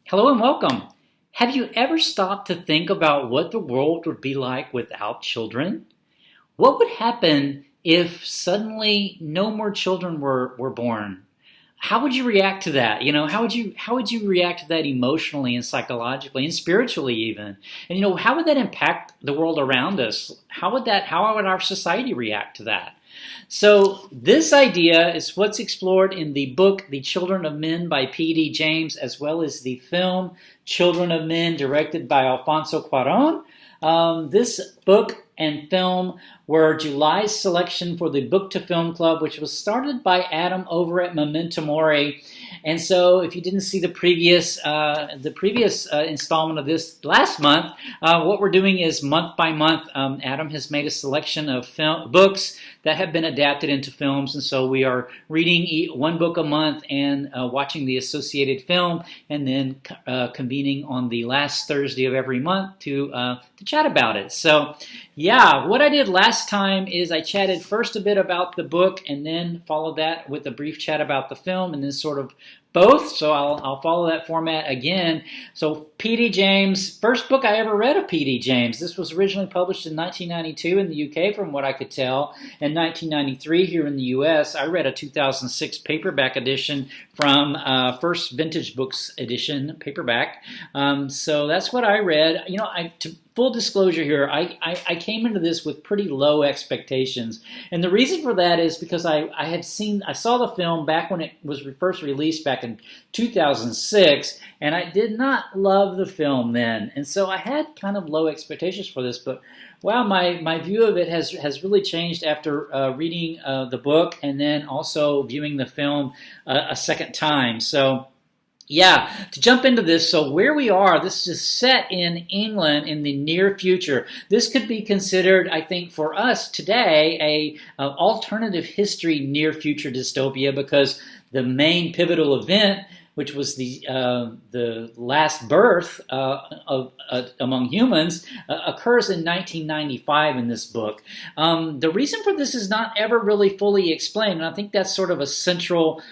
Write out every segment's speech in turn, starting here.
Hello and welcome. Have you ever stopped to think about what the world would be like without children? What would happen if suddenly no more children were born? How would you react to that? How would you react to that emotionally and psychologically and spiritually even? And how would that impact the world around us? How would our society react to that? So this idea is what's explored in the book The Children of Men by P.D. James, as well as the film Children of Men, directed by Alfonso Cuarón. This book and film were July's selection for the Book to Film Club, which was started by Adam over at Memento Mori. And so, if you didn't see the previous installment of this last month, what we're doing is month by month. Adam has made a selection of books that have been adapted into films, and so we are reading one book a month and watching the associated film, and then convening on the last Thursday of every month to chat about it. So, yeah, what I did last time is I chatted first a bit about the book, and then followed that with a brief chat about the film, and then sort of both, so I'll follow that format again. So P.D. James, first book I ever read of P.D. James. This was originally published in 1992 in the UK, from what I could tell, and 1993 here in the US. I read a 2006 paperback edition from First Vintage Books edition, paperback. So that's what I read. Full disclosure here, I came into this with pretty low expectations. And the reason for that is because I saw the film back when it was first released back in 2006, and I did not love the film then. And so I had kind of low expectations for this, but wow, my view of it has really changed after reading the book and then also viewing the film a second time. So yeah, to jump into this, so where we are, this is set in England in the near future. This could be considered, I think, for us today, a alternative history near future dystopia, because the main pivotal event, which was the last birth among humans, occurs in 1995 in this book. The reason for this is not ever really fully explained, and I think that's sort of a central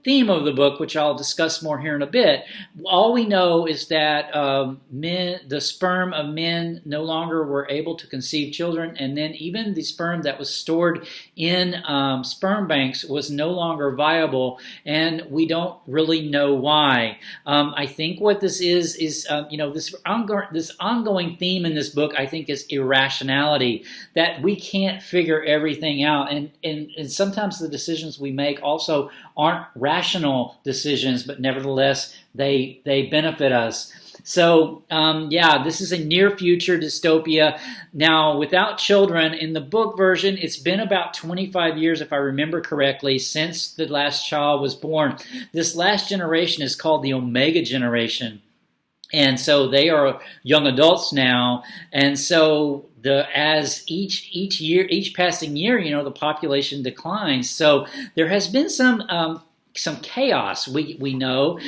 theme of the book, which I'll discuss more here in a bit. All we know is that the sperm of men no longer were able to conceive children, and then even the sperm that was stored in sperm banks was no longer viable, and we don't really know why. I think what this is this ongoing theme in this book, I think, is irrationality, that we can't figure everything out, and sometimes the decisions we make also aren't rational decisions, but nevertheless they benefit us. So, this is a near future dystopia. Now, without children, in the book version, it's been about 25 years, if I remember correctly, since the last child was born. This last generation is called the Omega generation. And so they are young adults now. And so as each passing year, the population declines. So there has been some chaos, we know.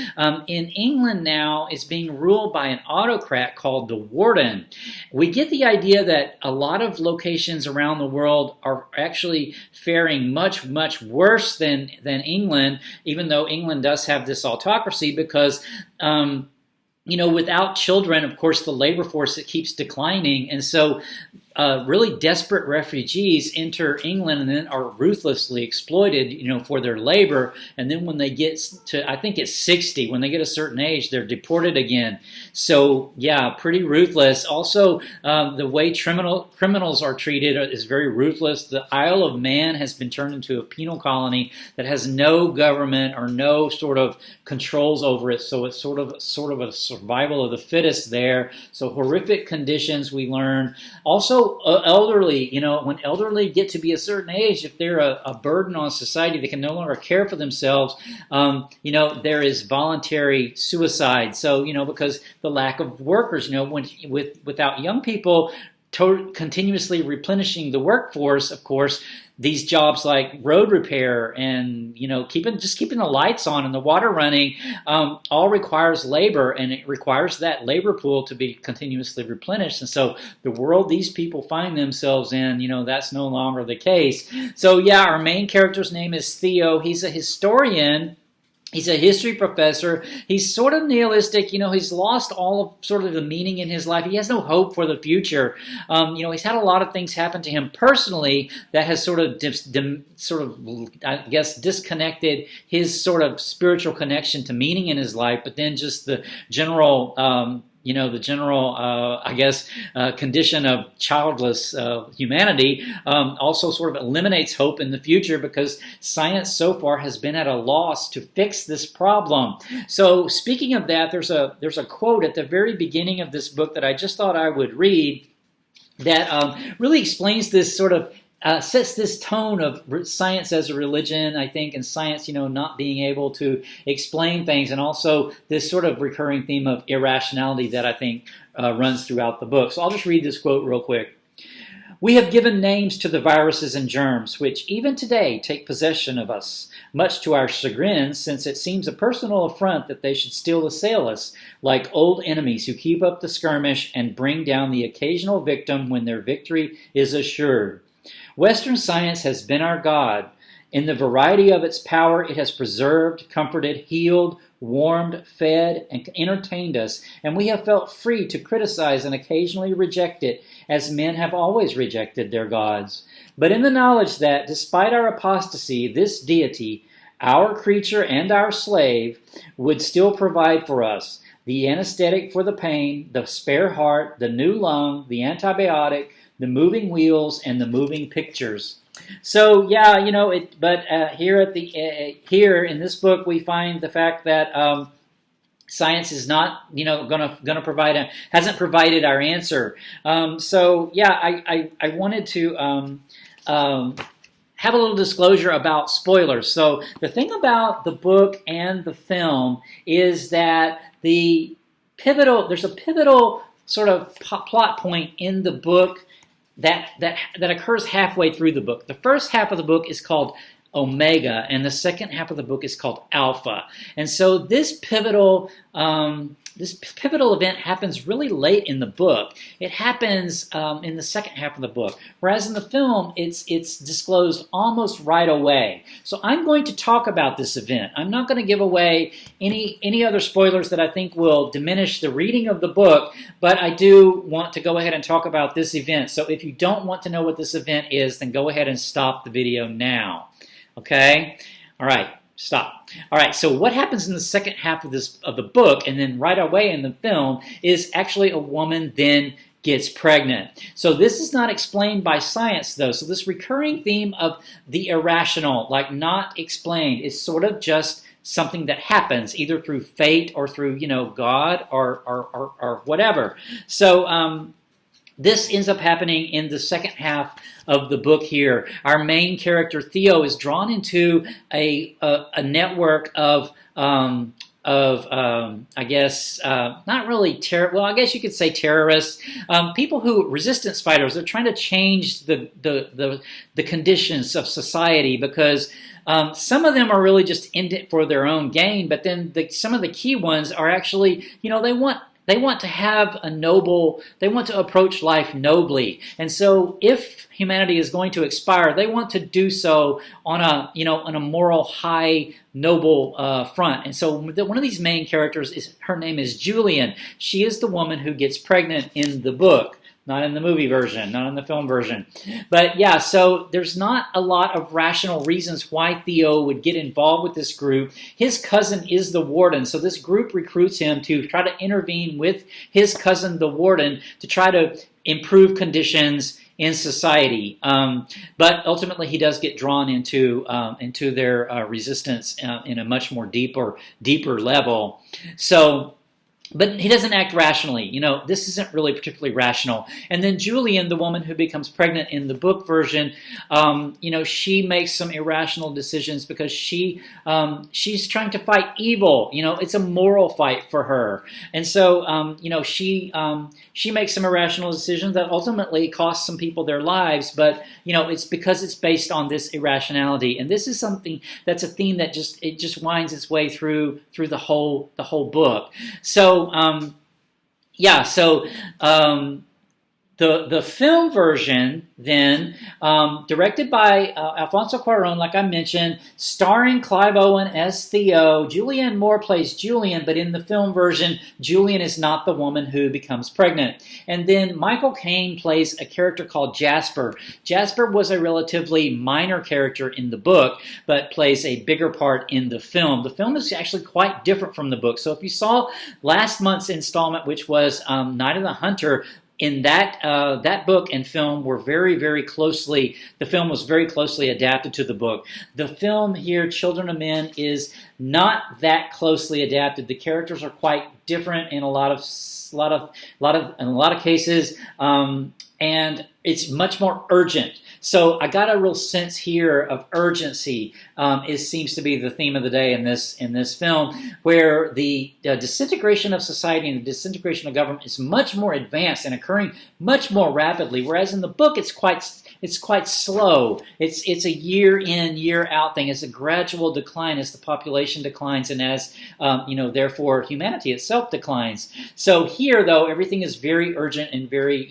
In England now, it's being ruled by an autocrat called the Warden. We get the idea that a lot of locations around the world are actually faring much, much worse than England, even though England does have this autocracy, because without children, of course, the labor force, it keeps declining. And so really desperate refugees enter England and then are ruthlessly exploited, for their labor. And then when they get to, I think it's 60, when they get a certain age, they're deported again. So yeah, pretty ruthless. Also, the way criminals are treated is very ruthless. The Isle of Man has been turned into a penal colony that has no government or no sort of controls over it. So it's sort of a survival of the fittest there. So horrific conditions, we learn. Also, elderly, when elderly get to be a certain age, if they're a burden on society, they can no longer care for themselves. There is voluntary suicide. So, because the lack of workers, without young people continuously replenishing the workforce, of course, these jobs like road repair and keeping the lights on and the water running all requires labor, and it requires that labor pool to be continuously replenished. And so the world these people find themselves in, that's no longer the case. So yeah, our main character's name is Theo. He's a historian He's a history professor. He's sort of nihilistic. He's lost all of sort of the meaning in his life. He has no hope for the future. He's had a lot of things happen to him personally that has sort of, I guess, disconnected his sort of spiritual connection to meaning in his life. But then just the general, I guess, condition of childless humanity also sort of eliminates hope in the future because science so far has been at a loss to fix this problem. So speaking of that, there's a quote at the very beginning of this book that I just thought I would read that really explains this sort of sets this tone of science as a religion, I think, and science, not being able to explain things, and also this sort of recurring theme of irrationality that I think runs throughout the book. So I'll just read this quote real quick. "We have given names to the viruses and germs, which even today take possession of us, much to our chagrin, since it seems a personal affront that they should still assail us, like old enemies who keep up the skirmish and bring down the occasional victim when their victory is assured. Western science has been our God. In the variety of its power, it has preserved, comforted, healed, warmed, fed, and entertained us, and we have felt free to criticize and occasionally reject it, as men have always rejected their gods. But in the knowledge that, despite our apostasy, this deity, our creature and our slave, would still provide for us the anesthetic for the pain, the spare heart, the new lung, the antibiotic, the moving wheels, and the moving pictures." So yeah, But here in this book, we find the fact that science is not, gonna provide hasn't provided our answer. So yeah, I wanted to have a little disclosure about spoilers. So the thing about the book and the film is that there's a pivotal sort of plot point in the book that occurs halfway through the book. The first half of the book is called Omega, and the second half of the book is called Alpha. And so this pivotal event happens really late in the book. It happens in the second half of the book, whereas in the film, it's disclosed almost right away. So I'm going to talk about this event. I'm not going to give away any other spoilers that I think will diminish the reading of the book, but I do want to go ahead and talk about this event. So if you don't want to know what this event is, then go ahead and stop the video now. Okay? All right. Stop. All right, so what happens in the second half of the book, and then right away in the film, is actually a woman then gets pregnant. So this is not explained by science, though. So this recurring theme of the irrational, like not explained, is sort of just something that happens either through fate or through God or whatever. So this ends up happening in the second half of the book here. Our main character, Theo, is drawn into a network of I guess, not really well, I guess you could say terrorists, people resistance fighters. They're trying to change the conditions of society because some of them are really just in it for their own gain, but then some of the key ones are actually, they want to have they want to approach life nobly. And so if humanity is going to expire, they want to do so on a moral, high, noble front. And so one of these main characters, her name is Julianne. She is the woman who gets pregnant in the book. Not in the movie version, not in the film version. But yeah, so there's not a lot of rational reasons why Theo would get involved with this group. His cousin is the warden, so this group recruits him to try to intervene with his cousin, the warden, to try to improve conditions in society. But ultimately, he does get drawn into their resistance in a much more deeper level. So. But he doesn't act rationally. This isn't really particularly rational. And then Julianne, the woman who becomes pregnant in the book version, she makes some irrational decisions because she's trying to fight evil. It's a moral fight for her. And so, she makes some irrational decisions that ultimately cost some people their lives. But, it's because it's based on this irrationality. And this is something that's a theme that just winds its way through the whole book. So The film version, then, directed by Alfonso Cuarón, like I mentioned, starring Clive Owen as Theo. Julianne Moore plays Julian, but in the film version, Julian is not the woman who becomes pregnant. And then Michael Caine plays a character called Jasper. Jasper was a relatively minor character in the book, but plays a bigger part in the film. The film is actually quite different from the book. So if you saw last month's installment, which was Night of the Hunter, in that book and film were very closely, the film was very closely adapted to the book. The film here, Children of Men, is not that closely adapted. The characters are quite different in a lot of cases, and it's much more urgent. So I got a real sense here of urgency. It seems to be the theme of the day in this film, where the disintegration of society and the disintegration of government is much more advanced and occurring much more rapidly. Whereas in the book, it's quite slow. It's a year in, year out thing. It's a gradual decline as the population declines and as therefore humanity itself declines. So here, though, everything is very urgent and very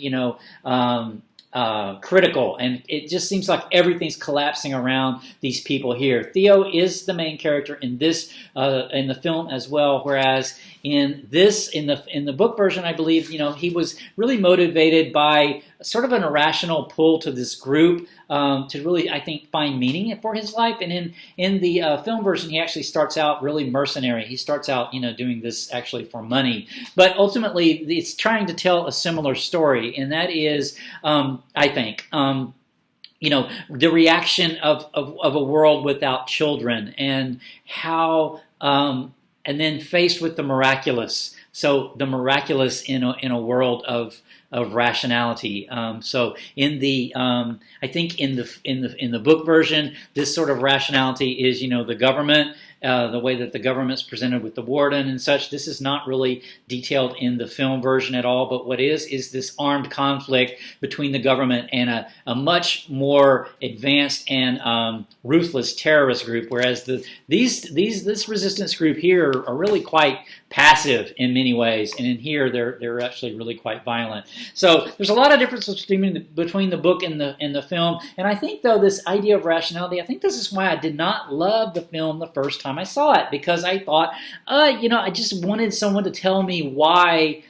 critical, and it just seems like everything's collapsing around these people here. Theo is the main character in this in the film as well, whereas in the book version, I believe he was really motivated by sort of an irrational pull to this group to really, I think, find meaning for his life. And in the film version, he actually starts out really mercenary. He starts out doing this actually for money, but ultimately it's trying to tell a similar story, and that is, I think, the reaction of a world without children, and how and then faced with the miraculous. So the miraculous in a world of rationality. So in the I think in the book version, this sort of rationality is the government. The way that the government's presented with the warden and such. This is not really detailed in the film version at all, but what is this armed conflict between the government and a much more advanced and ruthless terrorist group, whereas this resistance group here are really quite passive in many ways, and in here they're actually really quite violent. So there's a lot of differences between the book and the film, and I think, though, this idea of rationality, I think this is why I did not love the film the first time I saw it, because I thought, I just wanted someone to tell me why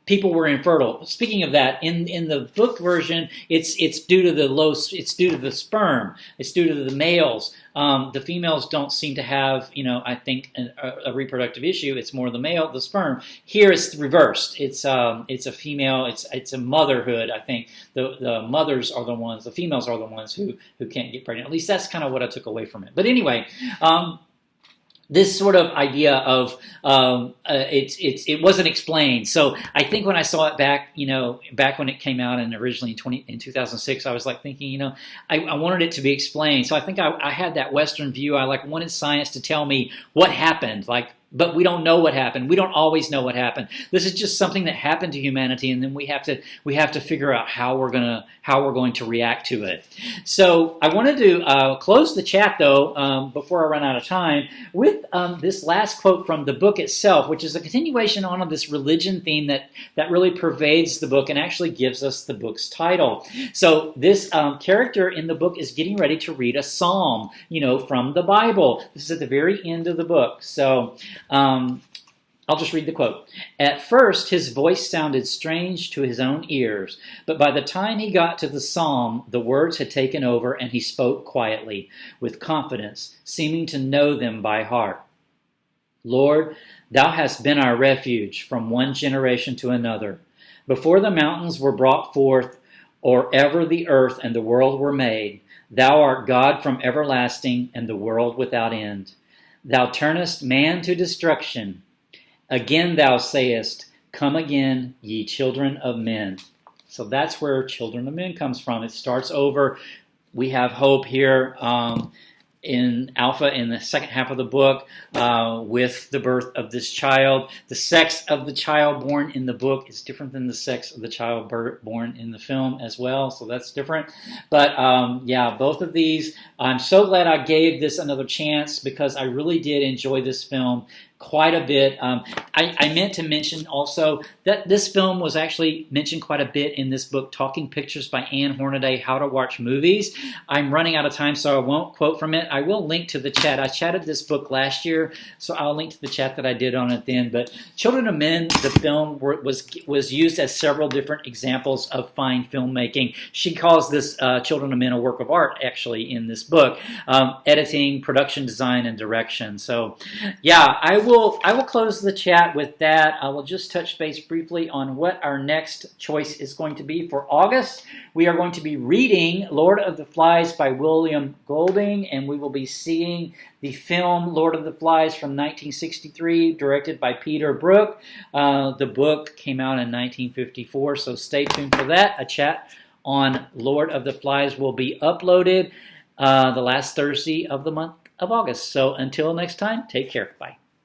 people were infertile. Speaking of that, in the book version, it's due to the sperm. It's due to the males. The females don't seem to have, I think, a reproductive issue. It's more the sperm. Here it's reversed. It's a female. It's a motherhood. I think the mothers are the ones. The females are the ones who can't get pregnant. At least that's kind of what I took away from it. But anyway. This sort of idea of it wasn't explained. So I think when I saw it back when it came out and originally in 2006, I was like thinking, I wanted it to be explained. So I think I had that Western view. I wanted science to tell me what happened, but we don't know what happened. We don't always know what happened. This is just something that happened to humanity, and then we have to figure out how we're going to react to it. So I wanted to close the chat, though, before I run out of time, with this last quote from the book itself, which is a continuation on of this religion theme that really pervades the book and actually gives us the book's title. So this character in the book is getting ready to read a psalm, from the Bible. This is at the very end of the book. So I'll just read the quote. At first, his voice sounded strange to his own ears, but by the time he got to the psalm, the words had taken over, and he spoke quietly, with confidence, seeming to know them by heart. Lord, thou hast been our refuge from one generation to another. Before the mountains were brought forth, or ever the earth and the world were made, thou art God from everlasting, and the world without end. Thou turnest man to destruction. Again thou sayest, come again, ye children of men. So that's where Children of Men comes from. It starts over. We have hope here in Alpha in the second half of the book with the birth of this child. The sex of the child born in the book is different than the sex of the child born in the film as well, so that's different. But both of these, I'm so glad I gave this another chance, because I really did enjoy this film quite a bit. I meant to mention also that this film was actually mentioned quite a bit in this book, Talking Pictures by Anne Hornaday, How to Watch Movies. I'm running out of time, so I won't quote from it. I will link to the chat. I chatted this book last year, so I'll link to the chat that I did on it then. But Children of Men, the film, was used as several different examples of fine filmmaking. She calls this Children of Men a work of art, actually, in this book. Editing, production design, and direction. So, yeah, I will close the chat with that. I will just touch base briefly on what our next choice is going to be for August. We are going to be reading Lord of the Flies by William Golding, and we will be seeing the film Lord of the Flies from 1963, directed by Peter Brook. The book came out in 1954, so stay tuned for that. A chat on Lord of the Flies will be uploaded the last Thursday of the month of August. So until next time, take care. Bye.